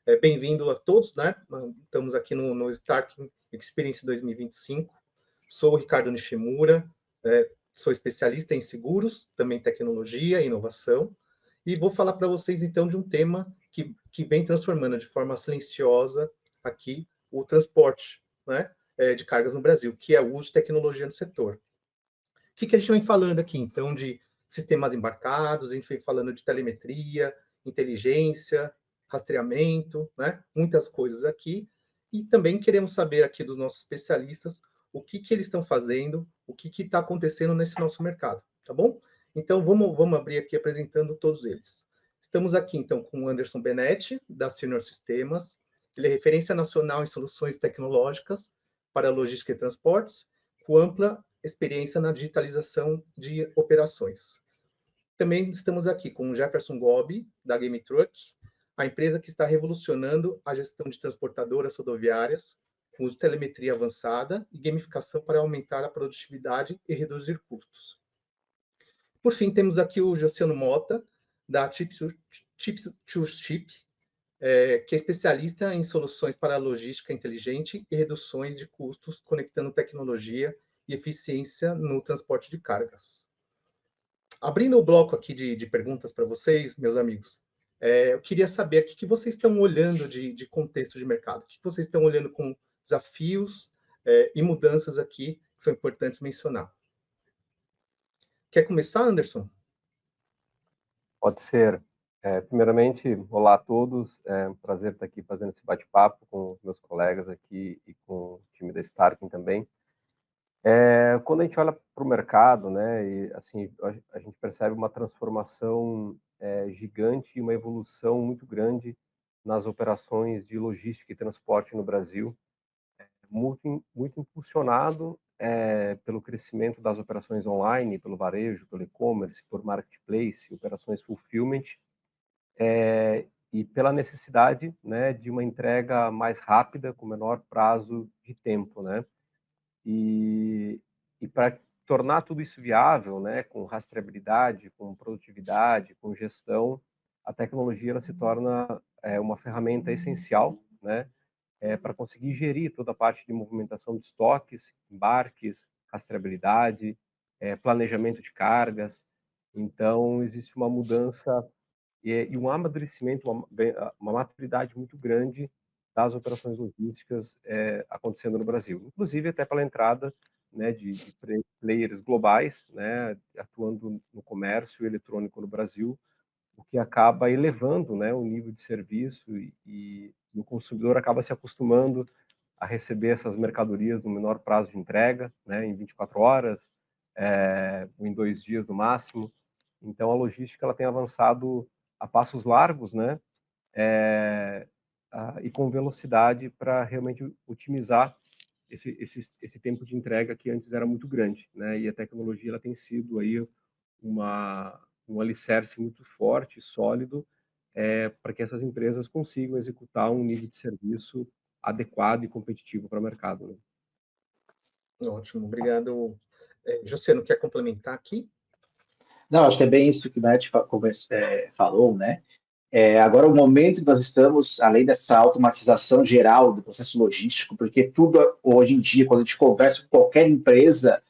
Bem-vindo a todos, né? Estamos aqui no Starking Experience 2025. Sou o Ricardo Nishimura, sou especialista em seguros, também tecnologia e inovação, e vou falar para vocês, então, de um tema que vem transformando de forma silenciosa aqui o transporte, né, de cargas no Brasil, que é o uso de tecnologia no setor. O que a gente vem falando aqui, então, de sistemas embarcados, a gente vem falando de telemetria, inteligência, rastreamento, né? Muitas coisas aqui. E também queremos saber aqui dos nossos especialistas o que eles estão fazendo, o que está acontecendo nesse nosso mercado, tá bom? Então, vamos abrir aqui apresentando todos eles. Estamos aqui, então, com o Anderson Benetti, da Senior Sistemas. Ele é referência nacional em soluções tecnológicas para logística e transportes, com ampla experiência na digitalização de operações. Também estamos aqui com o Jefferson Gobi, da Game Truck, a empresa que está revolucionando a gestão de transportadoras rodoviárias, com uso de telemetria avançada e gamificação para aumentar a produtividade e reduzir custos. Por fim, temos aqui o Josiano Mota, da Chips2Chip, que é especialista em soluções para logística inteligente e reduções de custos, conectando tecnologia e eficiência no transporte de cargas. Abrindo o bloco aqui de perguntas para vocês, meus amigos, eu queria saber o que vocês estão olhando de contexto de mercado, o que vocês estão olhando com desafios e mudanças aqui que são importantes mencionar. Quer começar, Anderson? Pode ser. Primeiramente, olá a todos, é um prazer estar aqui fazendo esse bate-papo com meus colegas aqui e com o time da Starking também. Quando a gente olha para o mercado, né, e assim a gente percebe uma transformação gigante e uma evolução muito grande nas operações de logística e transporte no Brasil, muito impulsionado pelo crescimento das operações online, pelo varejo, pelo e-commerce, por marketplace, operações fulfillment, e pela necessidade, né, de uma entrega mais rápida, com menor prazo de tempo, né? E para tornar tudo isso viável, né, com rastreabilidade, com produtividade, com gestão, a tecnologia ela se torna uma ferramenta essencial, né, para conseguir gerir toda a parte de movimentação de estoques, embarques, rastreabilidade, planejamento de cargas. Então, existe uma mudança e um amadurecimento, uma maturidade muito grande das operações logísticas acontecendo no Brasil, inclusive até pela entrada, né, de players globais, né, atuando no comércio eletrônico no Brasil, o que acaba elevando, né, o nível de serviço e o consumidor acaba se acostumando a receber essas mercadorias no menor prazo de entrega, né, em 24 horas, em 2 dias no máximo. Então, a logística ela tem avançado a passos largos, né, e com velocidade para realmente otimizar esse tempo de entrega que antes era muito grande, né? E a tecnologia ela tem sido aí um alicerce muito forte, sólido, para que essas empresas consigam executar um nível de serviço adequado e competitivo para o mercado, né? Ótimo, obrigado. Josiano, quer complementar aqui? Não, acho que é bem isso que o Nath falou, né? Agora, o momento que nós estamos, além dessa automatização geral do processo logístico, porque tudo, hoje em dia, quando a gente conversa com qualquer empresa,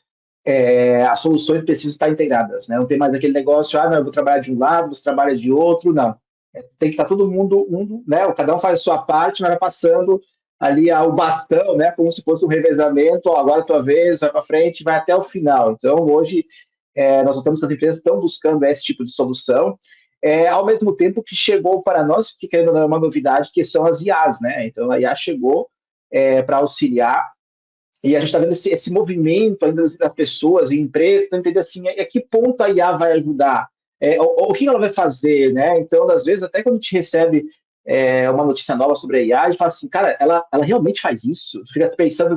as soluções precisam estar integradas, né? Não tem mais aquele negócio, não, eu vou trabalhar de um lado, você trabalha de outro, não. Tem que estar todo mundo, né? Cada um faz a sua parte, mas vai passando ali o bastão, né? Como se fosse um revezamento, agora é a tua vez, vai para frente, vai até o final. Então, hoje, nós notamos que as empresas estão buscando esse tipo de solução, ao mesmo tempo que chegou para nós, que querendo não é uma novidade, que são as IAs, né? Então, a IA chegou para auxiliar, e a gente está vendo esse movimento ainda das pessoas e empresas, para entender assim, a que ponto a IA vai ajudar, o que ela vai fazer, né? Então, às vezes, até quando a gente recebe uma notícia nova sobre a IA, a gente fala assim, cara, ela realmente faz isso? Fica pensando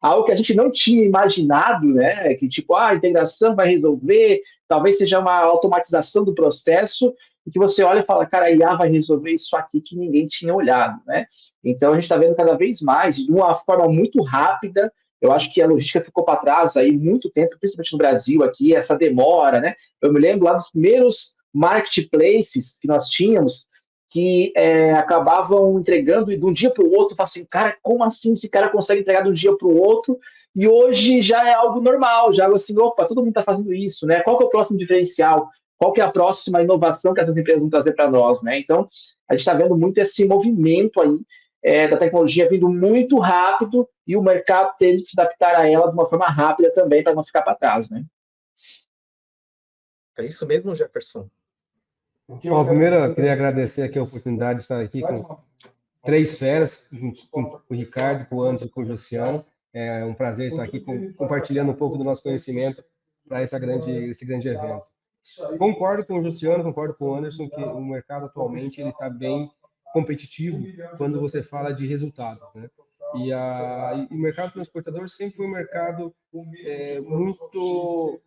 algo que a gente não tinha imaginado, né? Que tipo, a integração vai resolver, talvez seja uma automatização do processo, e que você olha e fala, cara, a IA vai resolver isso aqui que ninguém tinha olhado, né? Então, a gente está vendo cada vez mais, de uma forma muito rápida. Eu acho que a logística ficou para trás aí muito tempo, principalmente no Brasil aqui, essa demora, né? Eu me lembro lá dos primeiros marketplaces que nós tínhamos, que acabavam entregando de um dia para o outro, fala assim, cara, como assim esse cara consegue entregar de um dia para o outro? E hoje já é algo normal, já assim, opa, todo mundo está fazendo isso, né? Qual que é o próximo diferencial? Qual que é a próxima inovação que essas empresas vão trazer para nós, né? Então, a gente está vendo muito esse movimento aí da tecnologia vindo muito rápido e o mercado tendo que se adaptar a ela de uma forma rápida também para não ficar para trás, né? É isso mesmo, Jefferson? Bom, primeiro, eu queria agradecer aqui a oportunidade de estar aqui com três feras, com o Ricardo, com o Anderson e com o Luciano. É um prazer estar aqui compartilhando um pouco do nosso conhecimento para esse grande evento. Concordo com o Luciano, concordo com o Anderson que o mercado atualmente ele está bem competitivo quando você fala de resultado, né? E o mercado transportador sempre foi um mercado muito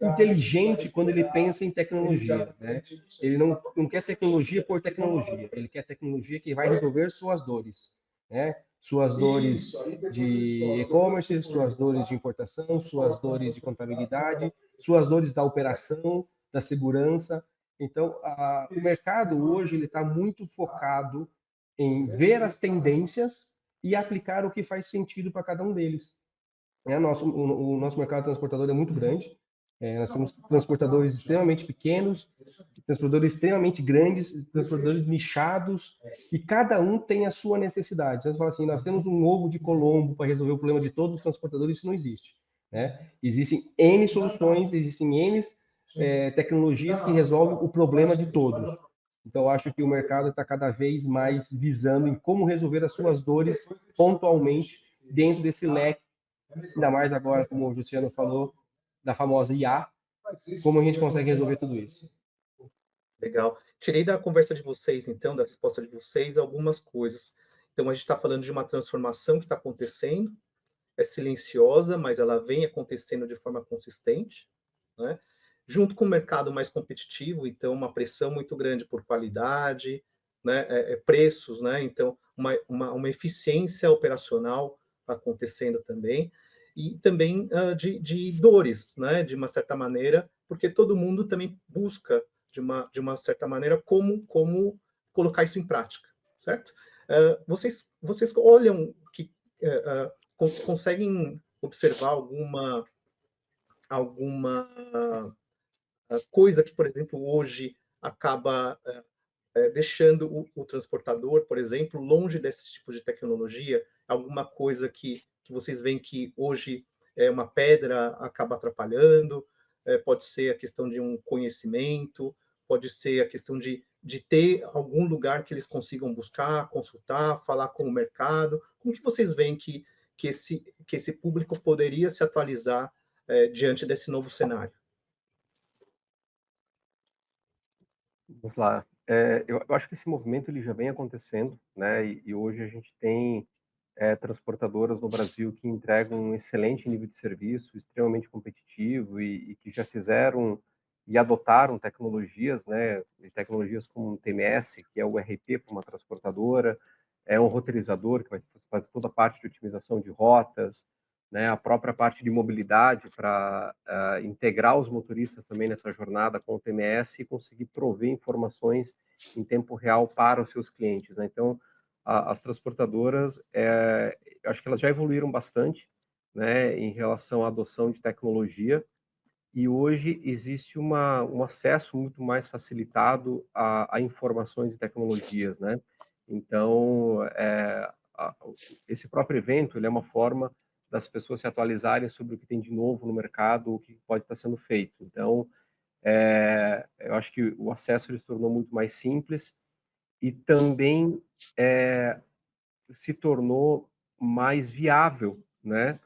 inteligente quando ele pensa em tecnologia, né? Ele não quer tecnologia por tecnologia, ele quer tecnologia que vai resolver suas dores, né? Suas dores de e-commerce, suas dores de importação, suas dores de contabilidade, suas dores da operação, da segurança. Então, o mercado hoje ele está muito focado em ver as tendências e aplicar o que faz sentido para cada um deles. O nosso mercado transportador é muito grande. Nós temos transportadores extremamente pequenos, transportadores extremamente grandes, transportadores nichados, e cada um tem a sua necessidade. Você fala assim, nós temos um ovo de Colombo para resolver o problema de todos os transportadores, isso não existe, né? Existem N soluções, existem N tecnologias que resolvem o problema de todos. Então, acho que o mercado está cada vez mais visando em como resolver as suas dores pontualmente dentro desse leque, ainda mais agora, como o Luciano falou, da famosa IA, como a gente consegue resolver tudo isso. Legal. Tirei da conversa de vocês, então, da resposta de vocês, algumas coisas. Então, a gente está falando de uma transformação que está acontecendo, é silenciosa, mas ela vem acontecendo de forma consistente, né? Junto com o mercado mais competitivo, então, uma pressão muito grande por qualidade, né? Preços, né? Então, uma eficiência operacional acontecendo também, e também de dores, né? De uma certa maneira, porque todo mundo também busca de uma certa maneira, como colocar isso em prática, certo? Vocês olham que conseguem observar alguma coisa que, por exemplo, hoje acaba deixando o transportador, por exemplo, longe desse tipo de tecnologia? Alguma coisa que vocês veem que hoje é uma pedra, acaba atrapalhando? Pode ser a questão de um conhecimento, pode ser a questão de ter algum lugar que eles consigam buscar, consultar, falar com o mercado. Como que vocês veem que esse público poderia se atualizar diante desse novo cenário? Vamos lá. Eu acho que esse movimento ele já vem acontecendo, né? E hoje a gente tem transportadoras no Brasil que entregam um excelente nível de serviço, extremamente competitivo e que já fizeram e adotaram tecnologias, né? Tecnologias como o TMS, que é o ERP para uma transportadora, é um roteirizador que vai fazer toda a parte de otimização de rotas, né? A própria parte de mobilidade para integrar os motoristas também nessa jornada com o TMS e conseguir prover informações em tempo real para os seus clientes, né? Então, as transportadoras, eu acho que elas já evoluíram bastante, né, em relação à adoção de tecnologia, e hoje existe um acesso muito mais facilitado a informações e tecnologias, né? Então, esse próprio evento, ele é uma forma das pessoas se atualizarem sobre o que tem de novo no mercado, o que pode estar sendo feito. Então, eu acho que o acesso ele se tornou muito mais simples e também se tornou mais viável, né,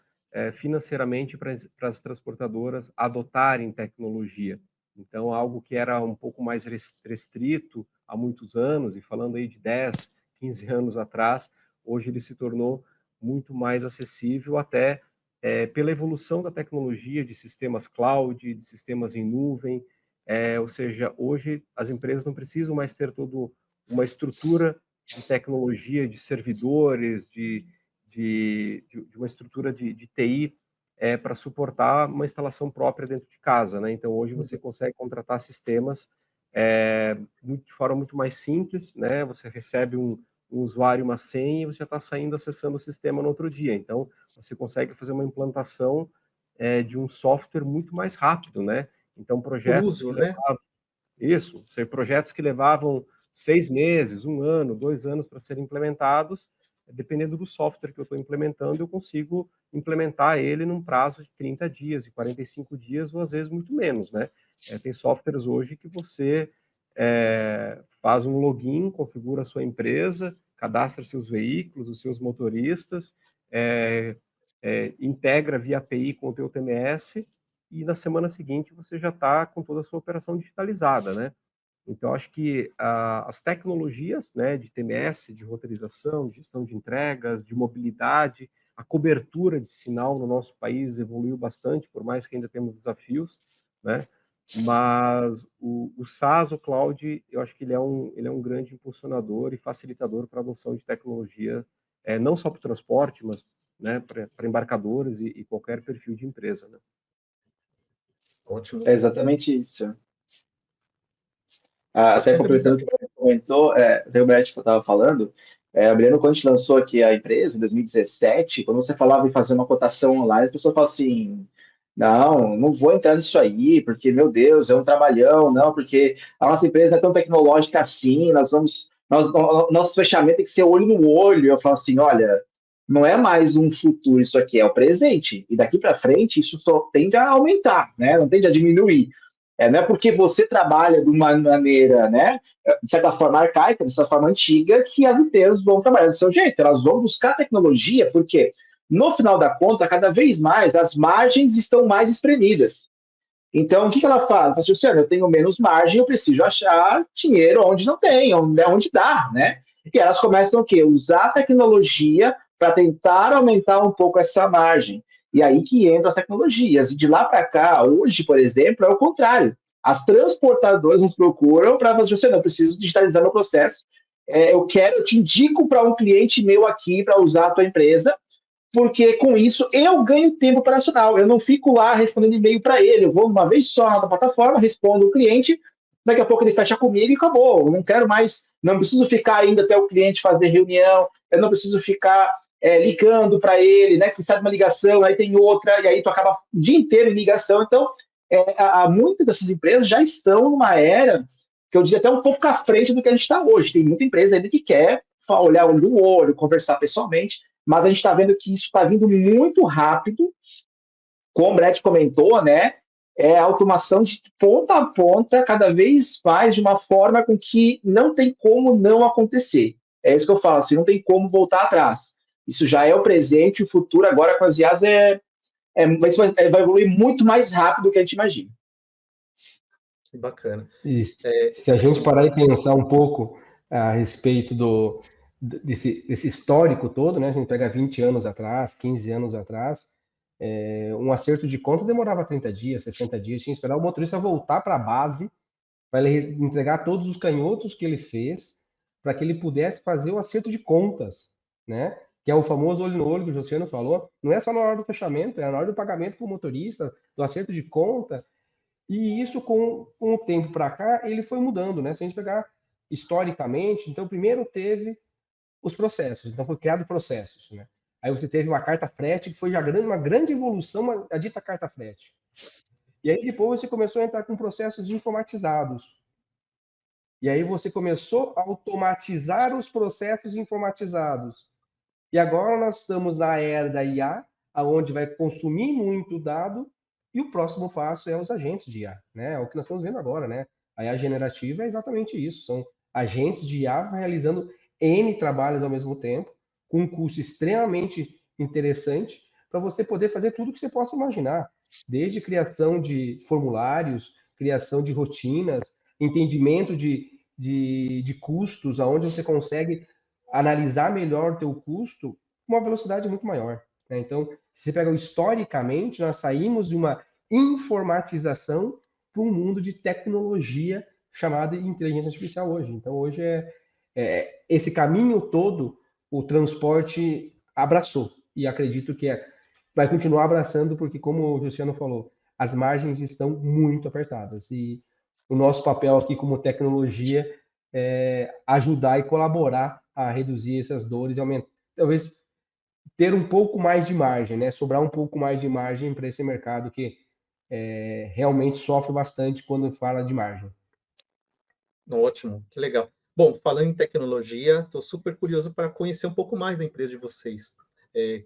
financeiramente para as transportadoras adotarem tecnologia. Então, algo que era um pouco mais restrito há muitos anos, e falando aí de 10, 15 anos atrás, hoje ele se tornou muito mais acessível até pela evolução da tecnologia de sistemas cloud, de sistemas em nuvem, ou seja, hoje as empresas não precisam mais ter toda uma estrutura de tecnologia, de servidores, de uma estrutura de TI para suportar uma instalação própria dentro de casa, né? Então, hoje você consegue contratar sistemas de forma muito mais simples, né? Você recebe um usuário, uma senha, e você já está saindo acessando o sistema no outro dia. Então, você consegue fazer uma implantação de um software muito mais rápido, né? Então, projetos uso, né? projetos que levavam 6 meses, 1 ano, 2 anos para serem implementados, dependendo do software que eu estou implementando, eu consigo implementar ele num prazo de 30 dias, de 45 dias, ou às vezes muito menos, né? Tem softwares hoje que você faz um login, configura a sua empresa, cadastra seus veículos, os seus motoristas, integra via API com o teu TMS, e na semana seguinte você já está com toda a sua operação digitalizada, né? Então, acho que as tecnologias, né, de TMS, de roteirização, de gestão de entregas, de mobilidade, a cobertura de sinal no nosso país evoluiu bastante, por mais que ainda temos desafios, né? Mas o SaaS, o cloud, eu acho que ele é um grande impulsionador e facilitador para a adoção de tecnologia, não só para o transporte, mas, né, para embarcadores e qualquer perfil de empresa, né? Ótimo. É exatamente isso. Pode Até completando o que o Breno comentou, até o Breno estava falando, o Breno, quando a gente lançou aqui a empresa, em 2017, quando você falava em fazer uma cotação online, as pessoas falavam assim, não vou entrar nisso aí, porque, meu Deus, é um trabalhão, não, porque a nossa empresa não é tão tecnológica assim, nosso fechamento tem que ser olho no olho. Eu falo assim, olha, não é mais um futuro isso aqui, é o presente, e daqui para frente isso só tende a aumentar, né? Não tende a diminuir. Não é porque você trabalha de uma maneira, né, de certa forma arcaica, de certa forma antiga, que as empresas vão trabalhar do seu jeito. Elas vão buscar tecnologia, porque, no final da conta, cada vez mais as margens estão mais espremidas. Então, o que ela fala? Ela fala assim, Luciano, eu tenho menos margem, eu preciso achar dinheiro onde não tem, onde dá, né? E elas começam o quê? Usar a tecnologia para tentar aumentar um pouco essa margem. E aí que entram as tecnologias. E de lá para cá, hoje, por exemplo, é o contrário. As transportadoras nos procuram para fazer, você não, eu preciso digitalizar meu processo. Eu te indico para um cliente meu aqui para usar a tua empresa, porque com isso eu ganho tempo operacional. Eu não fico lá respondendo e-mail para ele. Eu vou uma vez só na plataforma, respondo o cliente, daqui a pouco ele fecha comigo e acabou. Eu não quero mais, não preciso ficar indo até o cliente fazer reunião, eu não preciso ficar ligando para ele, né? Que sai de uma ligação, aí tem outra, e aí tu acaba o dia inteiro em ligação. Então, muitas dessas empresas já estão numa era que eu diria até um pouco à frente do que a gente está hoje. Tem muita empresa ainda que quer olhar olho no olho, conversar pessoalmente, mas a gente está vendo que isso está vindo muito rápido, como o Brett comentou, né? A automação de ponta a ponta, cada vez mais, de uma forma com que não tem como não acontecer. É isso que eu falo, assim, não tem como voltar atrás. Isso já é o presente, o futuro agora com as IAs vai evoluir muito mais rápido do que a gente imagina. Que bacana. Isso. Se a gente parar e pensar um pouco a respeito desse histórico todo, né? Se a gente pega 20 anos atrás, 15 anos atrás, um acerto de conta demorava 30 dias, 60 dias, tinha que esperar o motorista voltar para a base para ele entregar todos os canhotos que ele fez, para que ele pudesse fazer o acerto de contas, né? Que é o famoso olho no olho que o Josiano falou. Não é só na hora do fechamento, é na hora do pagamento para o motorista, do acerto de conta. E isso, com o tempo para cá, ele foi mudando, né? Se a gente pegar historicamente, então, primeiro teve os processos, então foi criado processos, né? Aí você teve uma carta frete, que foi já uma grande evolução, a dita carta frete. E aí depois você começou a entrar com processos informatizados. E aí você começou a automatizar os processos informatizados. E agora nós estamos na era da IA, aonde vai consumir muito dado, e o próximo passo é os agentes de IA, né? É o que nós estamos vendo agora, né? A IA generativa é exatamente isso, são agentes de IA realizando N trabalhos ao mesmo tempo, com um custo extremamente interessante, para você poder fazer tudo que você possa imaginar, desde criação de formulários, criação de rotinas, entendimento de custos, aonde você consegue analisar melhor o teu custo com uma velocidade muito maior, né? Então, se você pega historicamente, nós saímos de uma informatização para um mundo de tecnologia chamada inteligência artificial hoje. Então, hoje esse caminho todo o transporte abraçou, e acredito que vai continuar abraçando, porque, como o Luciano falou, as margens estão muito apertadas, e o nosso papel aqui como tecnologia é ajudar e colaborar a reduzir essas dores e aumentar, talvez ter um pouco mais de margem, né? Sobrar um pouco mais de margem para esse mercado que realmente sofre bastante quando fala de margem. Ótimo, que legal. Bom, falando em tecnologia, estou super curioso para conhecer um pouco mais da empresa de vocês.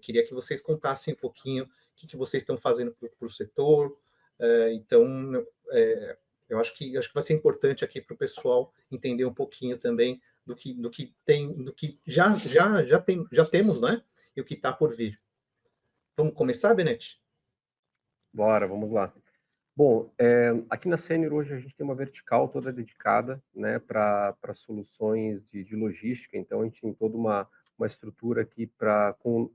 Queria que vocês contassem um pouquinho o que vocês estão fazendo para o setor. Então, eu acho que vai ser importante aqui para o pessoal entender um pouquinho também do que já temos, né? E o que está por vir. Vamos começar, Benetti? Bora, vamos lá. Bom, aqui na Sênior hoje a gente tem uma vertical toda dedicada, né, para soluções de logística. Então a gente tem toda uma estrutura aqui com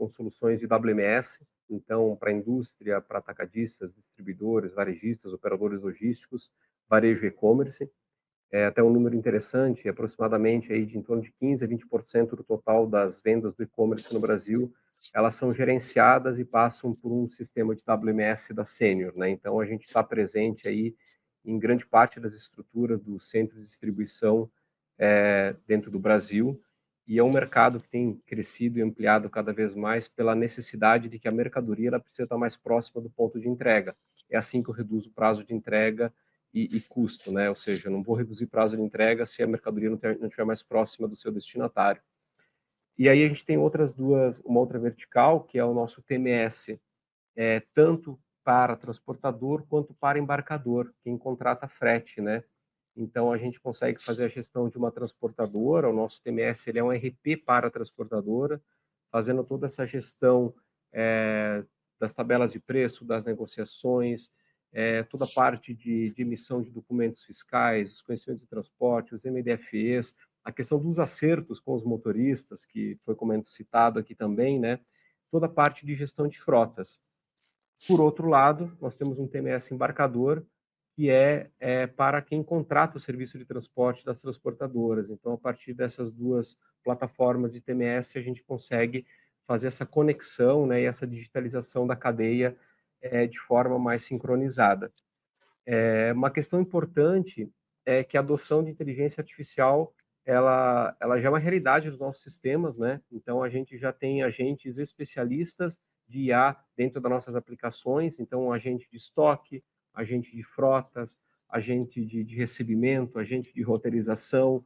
soluções de WMS. Então para indústria, para atacadistas, distribuidores, varejistas, operadores logísticos, varejo e e-commerce. Até um número interessante, aproximadamente aí de em torno de 15 a 20% do total das vendas do e-commerce no Brasil, elas são gerenciadas e passam por um sistema de WMS da Sênior, né? Então a gente está presente aí em grande parte das estruturas do centro de distribuição dentro do Brasil, e é um mercado que tem crescido e ampliado cada vez mais pela necessidade de que a mercadoria ela precisa estar mais próxima do ponto de entrega. É assim que eu reduzo o prazo de entrega e custo, né? Ou seja, eu não vou reduzir prazo de entrega se a mercadoria não estiver mais próxima do seu destinatário. E aí a gente tem uma outra vertical, que é o nosso TMS, tanto para transportador quanto para embarcador, quem contrata frete, né? Então a gente consegue fazer a gestão de uma transportadora, o nosso TMS ele é um RP para a transportadora, fazendo toda essa gestão das tabelas de preço, das negociações, toda a parte de emissão de documentos fiscais, os conhecimentos de transporte, os MDFEs, a questão dos acertos com os motoristas, que foi citado aqui também, né? Toda a parte de gestão de frotas. Por outro lado, nós temos um TMS embarcador, que é para quem contrata o serviço de transporte das transportadoras. Então, a partir dessas duas plataformas de TMS, a gente consegue fazer essa conexão, né, e essa digitalização da cadeia de forma mais sincronizada. Uma questão importante é que a adoção de inteligência artificial ela já é uma realidade dos nossos sistemas, né? Então, a gente já tem agentes especialistas de IA dentro das nossas aplicações, então, agente de estoque, agente de frotas, agente de recebimento, agente de roteirização,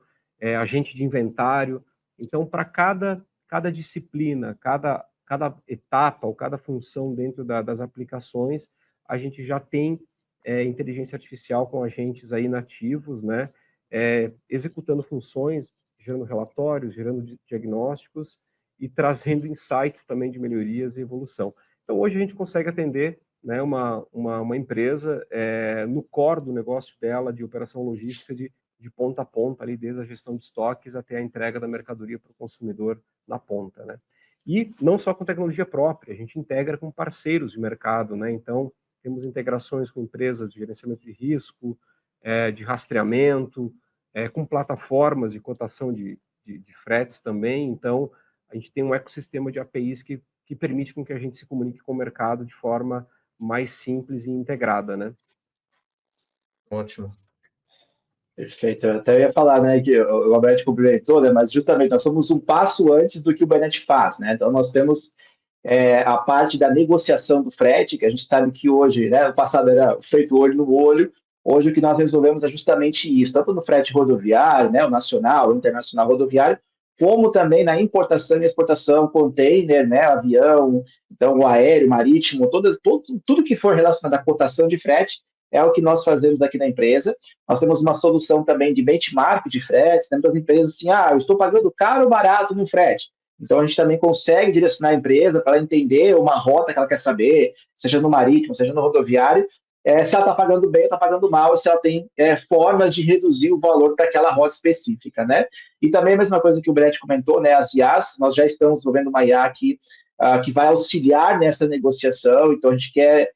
agente de inventário. Então, para cada disciplina, cada etapa ou cada função dentro das aplicações, a gente já tem inteligência artificial com agentes aí nativos, né? Executando funções, gerando relatórios, gerando diagnósticos e trazendo insights também de melhorias e evolução. Então, hoje a gente consegue atender, né, uma empresa no core do negócio dela, de operação logística, de ponta a ponta, ali, desde a gestão de estoques até a entrega da mercadoria para o consumidor na ponta, né? E não só com tecnologia própria, a gente integra com parceiros de mercado, né? Então, temos integrações com empresas de gerenciamento de risco, de rastreamento, com plataformas de cotação de fretes também. Então, a gente tem um ecossistema de APIs que permite com que a gente se comunique com o mercado de forma mais simples e integrada, né? Ótimo. Perfeito. Eu até ia falar, né, que o Alberto complementou, né, mas justamente nós somos um passo antes do que o Benetti faz, né? Então, nós temos a parte da negociação do frete, que a gente sabe que hoje, né, no passado era feito olho no olho, hoje o que nós resolvemos é justamente isso, tanto no frete rodoviário, né, o nacional, o internacional rodoviário, como também na importação e exportação, container, né, avião, então o aéreo, marítimo, tudo que for relacionado à cotação de frete, é o que nós fazemos aqui na empresa. Nós temos uma solução também de benchmark de fretes, temos as empresas assim, eu estou pagando caro ou barato no frete. Então, a gente também consegue direcionar a empresa para ela entender uma rota que ela quer saber, seja no marítimo, seja no rodoviário, se ela está pagando bem ou está pagando mal, se ela tem formas de reduzir o valor daquela rota específica, né? E também a mesma coisa que o Brett comentou, né? As IAs, nós já estamos desenvolvendo uma IA aqui que vai auxiliar nessa negociação, então a gente quer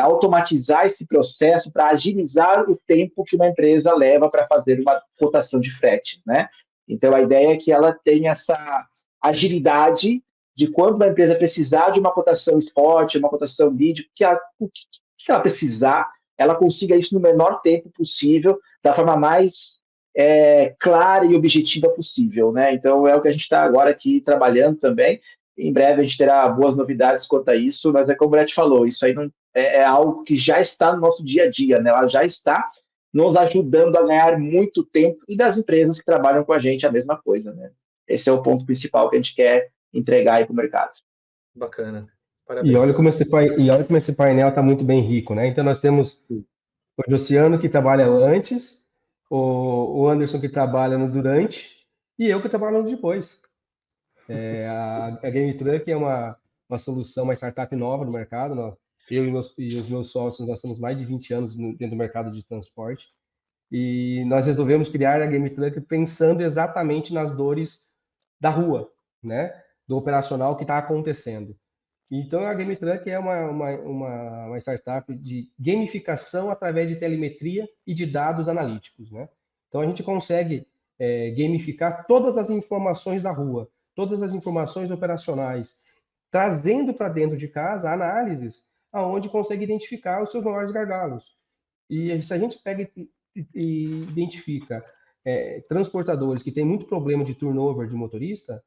automatizar esse processo para agilizar o tempo que uma empresa leva para fazer uma cotação de frete, né? Então, a ideia é que ela tenha essa agilidade de quando uma empresa precisar de uma cotação spot, uma cotação bid, o que ela precisar, ela consiga isso no menor tempo possível, da forma mais clara e objetiva possível, né? Então, é o que a gente está agora aqui trabalhando também. Em breve a gente terá boas novidades quanto a isso, mas é como o Brett falou, isso aí não, é algo que já está no nosso dia a dia, né? Ela já está nos ajudando a ganhar muito tempo, e das empresas que trabalham com a gente a mesma coisa, né? Esse é o ponto principal que a gente quer entregar aí para o mercado. Bacana. E olha Parabéns. como esse painel está muito bem rico, né? Então nós temos o Josiano que trabalha antes, o Anderson que trabalha no durante e eu que trabalho no depois. A Game Truck é uma solução, uma startup nova no mercado. Eu e os meus sócios, nós temos mais de 20 anos dentro do mercado de transporte. E nós resolvemos criar a Game Truck pensando exatamente nas dores da rua, né? Do operacional que está acontecendo. Então, a Game Truck é uma startup de gamificação através de telemetria e de dados analíticos, né? Então, a gente consegue gamificar todas as informações da rua, todas as informações operacionais, trazendo para dentro de casa análises aonde consegue identificar os seus maiores gargalos. E se a gente pega e identifica transportadores que têm muito problema de turnover de motorista,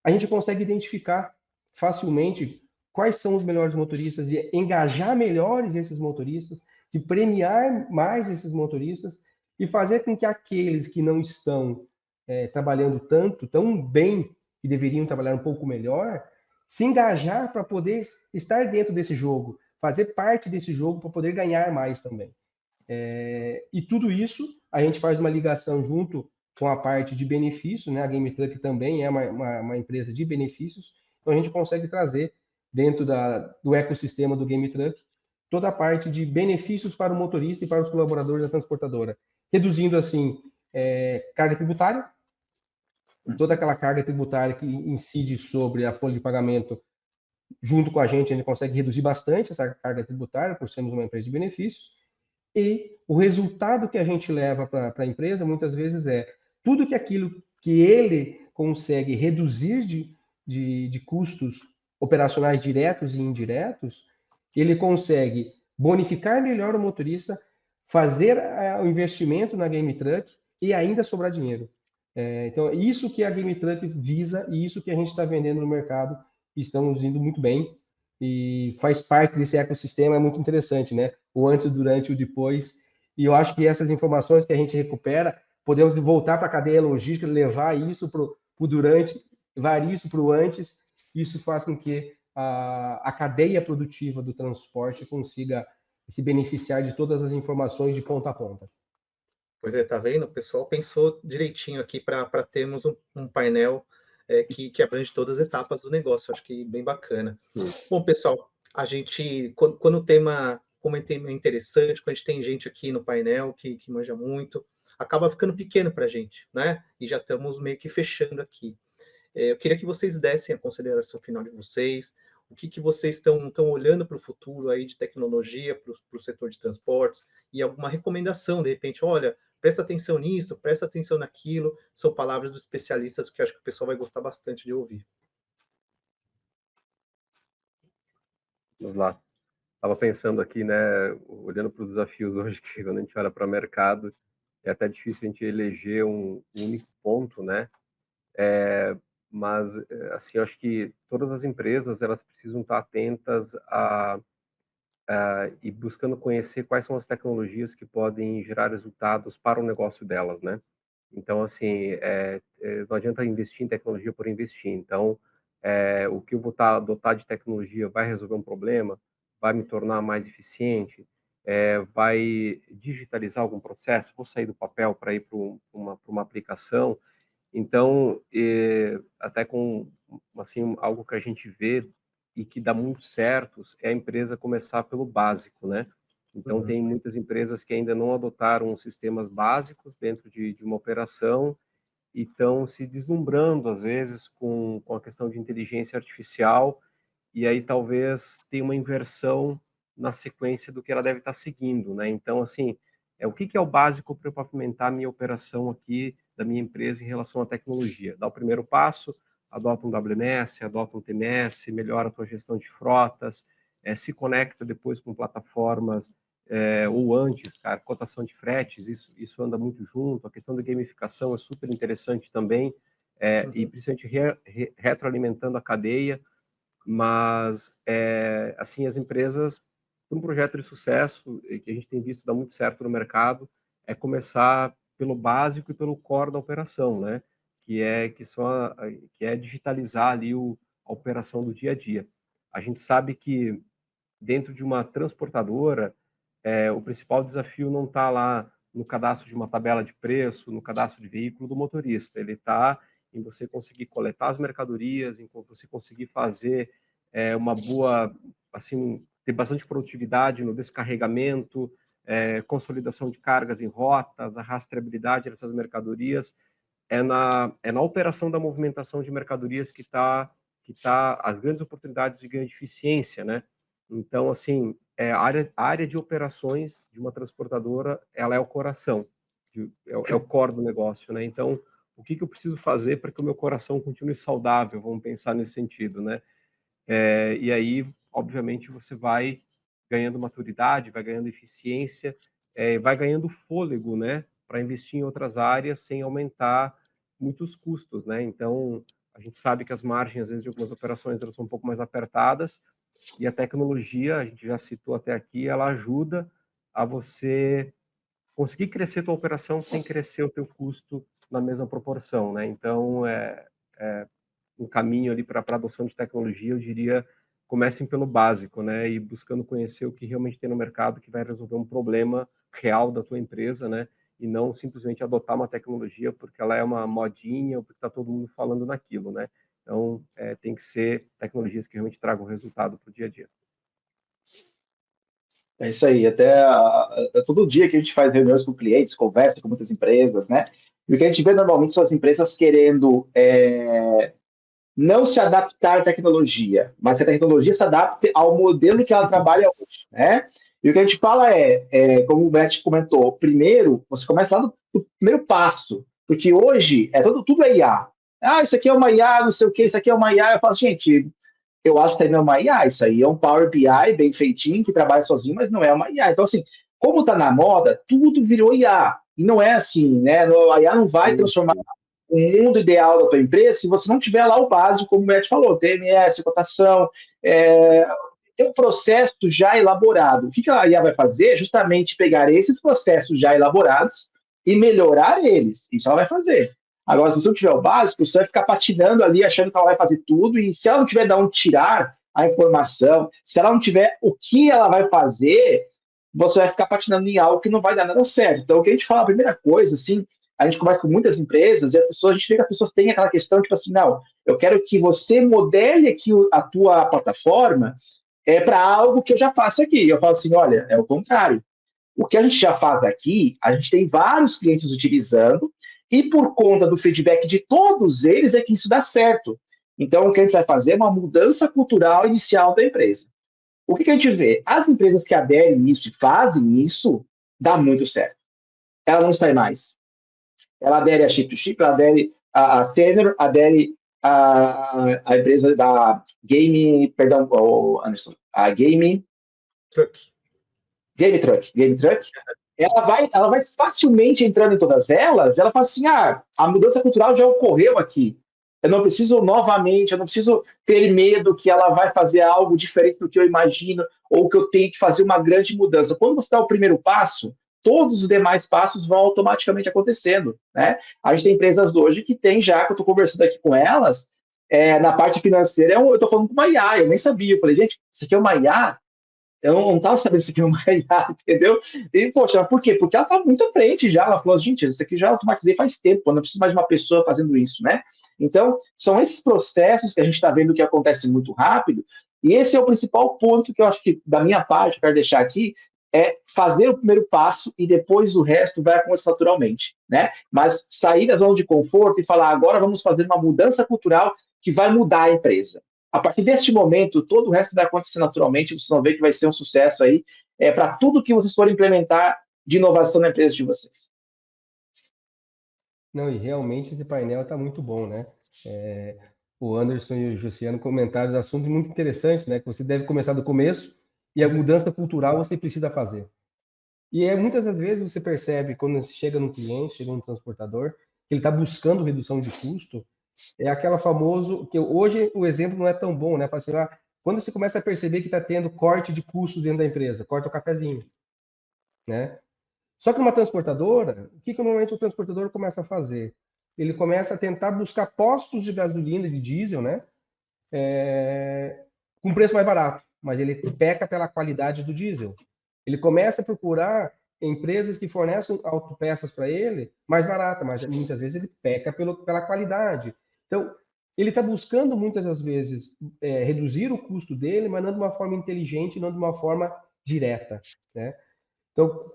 a gente consegue identificar facilmente quais são os melhores motoristas e engajar melhores esses motoristas, de premiar mais esses motoristas e fazer com que aqueles que não estão trabalhando tão bem, que deveriam trabalhar um pouco melhor, se engajar para poder estar dentro desse jogo, fazer parte desse jogo para poder ganhar mais também. E tudo isso a gente faz uma ligação junto com a parte de benefícios, né? A Game Truck também é uma empresa de benefícios, então a gente consegue trazer dentro do ecossistema do Game Truck toda a parte de benefícios para o motorista e para os colaboradores da transportadora, reduzindo assim carga tributária, toda aquela carga tributária que incide sobre a folha de pagamento. Junto com a gente consegue reduzir bastante essa carga tributária por sermos uma empresa de benefícios. E o resultado que a gente leva para a empresa, muitas vezes, tudo aquilo que ele consegue reduzir de custos operacionais diretos e indiretos, ele consegue bonificar melhor o motorista, fazer o investimento na Game Truck e ainda sobrar dinheiro. Então, isso que a Game Truck visa e isso que a gente está vendendo no mercado, e estamos indo muito bem e faz parte desse ecossistema, é muito interessante, né? O antes, o durante e o depois. E eu acho que essas informações que a gente recupera, podemos voltar para a cadeia logística, levar isso para o durante, levar isso para o antes. Isso faz com que a cadeia produtiva do transporte consiga se beneficiar de todas as informações de ponta a ponta. Pois é, tá vendo? O pessoal pensou direitinho aqui para termos um painel que abrange todas as etapas do negócio. Acho que bem bacana. Bom, pessoal, a gente, quando o tema, como é tema interessante, quando a gente tem gente aqui no painel que manja muito, acaba ficando pequeno para a gente, né? E já estamos meio que fechando aqui. Eu queria que vocês dessem a consideração final de vocês, o que vocês estão olhando para o futuro aí de tecnologia, para o setor de transportes, e alguma recomendação, de repente, olha, presta atenção nisso, presta atenção naquilo, são palavras dos especialistas que eu acho que o pessoal vai gostar bastante de ouvir. Vamos lá. Estava pensando aqui, né, olhando para os desafios hoje, que quando a gente olha para o mercado, é até difícil a gente eleger um único ponto, né? Mas, assim, eu acho que todas as empresas, elas precisam estar atentas e buscando conhecer quais são as tecnologias que podem gerar resultados para o negócio delas, né? Então, assim, não adianta investir em tecnologia por investir. Então, o que eu vou adotar de tecnologia vai resolver um problema, vai me tornar mais eficiente, vai digitalizar algum processo, vou sair do papel para ir para uma aplicação. Então, até com assim, algo que a gente vê e que dá muito certo é a empresa começar pelo básico, né? Então, tem muitas empresas que ainda não adotaram sistemas básicos dentro de uma operação e estão se deslumbrando, às vezes, com a questão de inteligência artificial, e aí talvez tenha uma inversão na sequência do que ela deve estar seguindo, né? Então, assim, o que é o básico para eu pavimentar a minha operação aqui da minha empresa em relação à tecnologia? Dá o primeiro passo, adota um WMS, adota um TMS, melhora a tua gestão de frotas, se conecta depois com plataformas ou antes, cara, cotação de fretes, isso anda muito junto, a questão da gamificação é super interessante também, e principalmente retroalimentando a cadeia, mas, assim, as empresas, um projeto de sucesso, que a gente tem visto dar muito certo no mercado, é começar pelo básico e pelo core da operação, né? Que é digitalizar ali a operação do dia a dia. A gente sabe que dentro de uma transportadora, o principal desafio não está lá no cadastro de uma tabela de preço, no cadastro de veículo do motorista, ele está em você conseguir coletar as mercadorias, em você conseguir fazer uma boa, assim, ter bastante produtividade no descarregamento, consolidação de cargas em rotas, a rastreabilidade dessas mercadorias, é na operação da movimentação de mercadorias que tá as grandes oportunidades de ganho de eficiência, né? Então, assim, a área de operações de uma transportadora, ela é o coração, é o core do negócio, né? Então, o que eu preciso fazer para que o meu coração continue saudável? Vamos pensar nesse sentido, né? E aí, obviamente, você vai ganhando maturidade, vai ganhando eficiência, vai ganhando fôlego, né? Para investir em outras áreas sem aumentar muitos custos, né? Então, a gente sabe que as margens, às vezes, de algumas operações, elas são um pouco mais apertadas, e a tecnologia, a gente já citou até aqui, ela ajuda a você conseguir crescer a tua operação sem crescer o teu custo na mesma proporção, né? Então, um caminho ali para a adoção de tecnologia, eu diria, comecem pelo básico, né? E buscando conhecer o que realmente tem no mercado que vai resolver um problema real da tua empresa, né? E não simplesmente adotar uma tecnologia porque ela é uma modinha ou porque está todo mundo falando naquilo, né? Então, tem que ser tecnologias que realmente tragam resultado para o dia a dia. É isso aí, todo dia que a gente faz reuniões com clientes, conversa com muitas empresas, né? E o que a gente vê normalmente são as empresas querendo não se adaptar à tecnologia, mas que a tecnologia se adapte ao modelo que ela trabalha hoje, né? E o que a gente fala como o Beth comentou, primeiro, você começa lá do primeiro passo, porque hoje tudo é IA. Ah, isso aqui é uma IA, não sei o que, isso aqui é uma IA. Eu falo, gente, eu acho que ainda é uma IA, isso aí é um Power BI bem feitinho, que trabalha sozinho, mas não é uma IA. Então, assim, como está na moda, tudo virou IA. E não é assim, né? A IA não vai transformar o mundo ideal da tua empresa se você não tiver lá o básico, como o Matt falou, TMS, cotação, tem um processo já elaborado. O que a IA vai fazer? Justamente pegar esses processos já elaborados e melhorar eles. Isso ela vai fazer. Agora, se você não tiver o básico, você vai ficar patinando ali, achando que ela vai fazer tudo, e se ela não tiver de onde tirar a informação, se ela não tiver o que ela vai fazer, você vai ficar patinando em algo que não vai dar nada certo. Então, o que a gente fala, a primeira coisa, assim, a gente conversa com muitas empresas e a gente vê que as pessoas têm aquela questão, tipo assim, não, eu quero que você modele aqui a tua plataforma para algo que eu já faço aqui. Eu falo assim, olha, é o contrário. O que a gente já faz aqui, a gente tem vários clientes utilizando e por conta do feedback de todos eles é que isso dá certo. Então, o que a gente vai fazer é uma mudança cultural inicial da empresa. O que a gente vê? As empresas que aderem isso e fazem isso, dá muito certo. Ela não sai mais. Ela adere a Chip2Chip, ela adere a Tenor, adere a empresa da Game, perdão, Anderson, a Game Truck. Game Truck, ela vai facilmente entrando em todas elas, ela fala assim, a mudança cultural já ocorreu aqui, eu não preciso novamente, eu não preciso ter medo que ela vai fazer algo diferente do que eu imagino, ou que eu tenho que fazer uma grande mudança. Quando você dá o primeiro passo, todos os demais passos vão automaticamente acontecendo, né? A gente tem empresas hoje que tem já, que eu estou conversando aqui com elas, na parte financeira, eu estou falando com uma IA, eu nem sabia, eu falei, gente, isso aqui é uma IA? Eu não estava sabendo se aqui é uma IA, entendeu? E, poxa, por quê? Porque ela está muito à frente já. Ela falou, gente, isso aqui já automatizei faz tempo, eu não preciso mais de uma pessoa fazendo isso, né? Então, são esses processos que a gente está vendo que acontecem muito rápido, e esse é o principal ponto que eu acho que, da minha parte, eu quero deixar aqui, é fazer o primeiro passo e depois o resto vai acontecer naturalmente, né? Mas sair da zona de conforto e falar, agora vamos fazer uma mudança cultural que vai mudar a empresa. A partir deste momento, todo o resto vai acontecer naturalmente, vocês vão ver que vai ser um sucesso aí para tudo que vocês forem implementar de inovação na empresa de vocês. Não, e realmente esse painel está muito bom, né? O Anderson e o Jussiano comentaram os assuntos muito interessantes, né? Que você deve começar do começo e a mudança cultural você precisa fazer. E muitas das vezes você percebe, quando você chega no cliente, chega no transportador, que ele está buscando redução de custo, é aquela famoso, que hoje o exemplo não é tão bom, né? Fala assim, quando você começa a perceber que está tendo corte de custo dentro da empresa, corta o cafezinho, né? Só que numa transportadora, o que normalmente o transportador começa a fazer? Ele começa a tentar buscar postos de gasolina, de diesel, né? Com preço mais barato, mas ele peca pela qualidade do diesel. Ele começa a procurar empresas que fornecem autopeças para ele mais barata, mas muitas vezes ele peca pela qualidade. Então, ele está buscando muitas das vezes reduzir o custo dele, mas não de uma forma inteligente, não de uma forma direta, né? Então,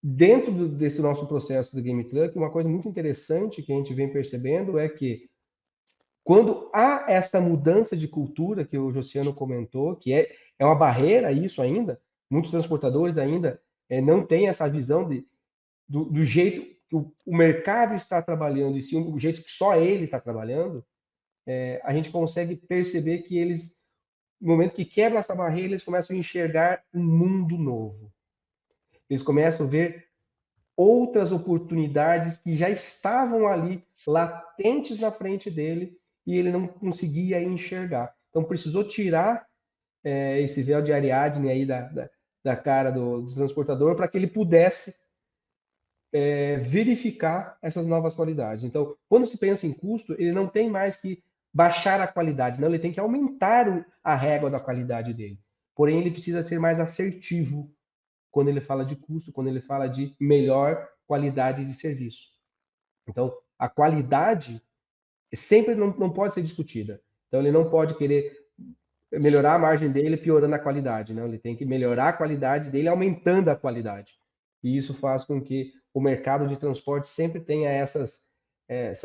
dentro desse nosso processo do Game Truck, uma coisa muito interessante que a gente vem percebendo é que quando há essa mudança de cultura que o Josiano comentou, que é uma barreira isso ainda, muitos transportadores ainda não têm essa visão do jeito que o mercado está trabalhando, e sim o jeito que só ele está trabalhando, a gente consegue perceber que eles, no momento que quebra essa barreira, eles começam a enxergar um mundo novo. Eles começam a ver outras oportunidades que já estavam ali, latentes na frente dele, e ele não conseguia enxergar. Então, precisou tirar esse véu de Ariadne aí da cara do transportador para que ele pudesse verificar essas novas qualidades. Então, quando se pensa em custo, ele não tem mais que baixar a qualidade, não, ele tem que aumentar a régua da qualidade dele. Porém, ele precisa ser mais assertivo quando ele fala de custo, quando ele fala de melhor qualidade de serviço. Então, a qualidade sempre não pode ser discutida. Então, ele não pode querer melhorar a margem dele piorando a qualidade, não. Ele tem que melhorar a qualidade dele aumentando a qualidade. E isso faz com que o mercado de transporte sempre tenha essas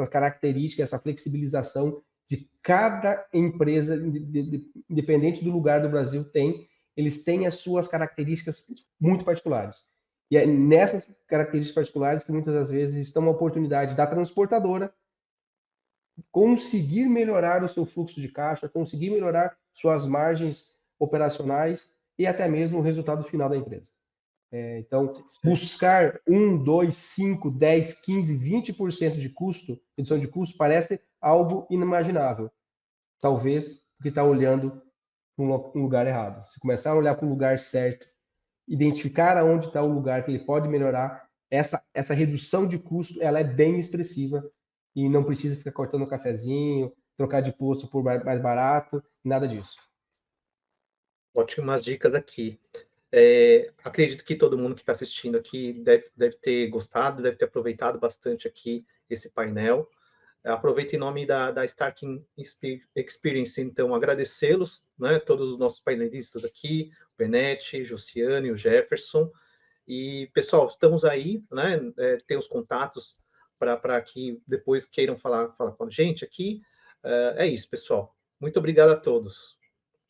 características, essa flexibilização de cada empresa, independente do lugar do Brasil, eles têm as suas características muito particulares. E é nessas características particulares que muitas das vezes estão a oportunidade da transportadora conseguir melhorar o seu fluxo de caixa, conseguir melhorar suas margens operacionais e até mesmo o resultado final da empresa. Então, buscar 1, 2, 5, 10, 15, 20% de custo, redução de custo, parece algo inimaginável. Talvez porque está olhando para um lugar errado. Se começar a olhar para o lugar certo, identificar aonde está o lugar que ele pode melhorar, essa redução de custo ela é bem expressiva e não precisa ficar cortando um cafezinho, trocar de posto por mais barato, nada disso. Ótimas dicas aqui. Acredito que todo mundo que está assistindo aqui deve ter gostado, deve ter aproveitado bastante aqui esse painel. Aproveito em nome da Starking Experience, então, agradecê-los, né, todos os nossos painelistas aqui, o Benetti, Josiane, o Jefferson. E, pessoal, estamos aí, né, tem os contatos para que depois queiram falar com a gente aqui. É isso, pessoal. Muito obrigado a todos.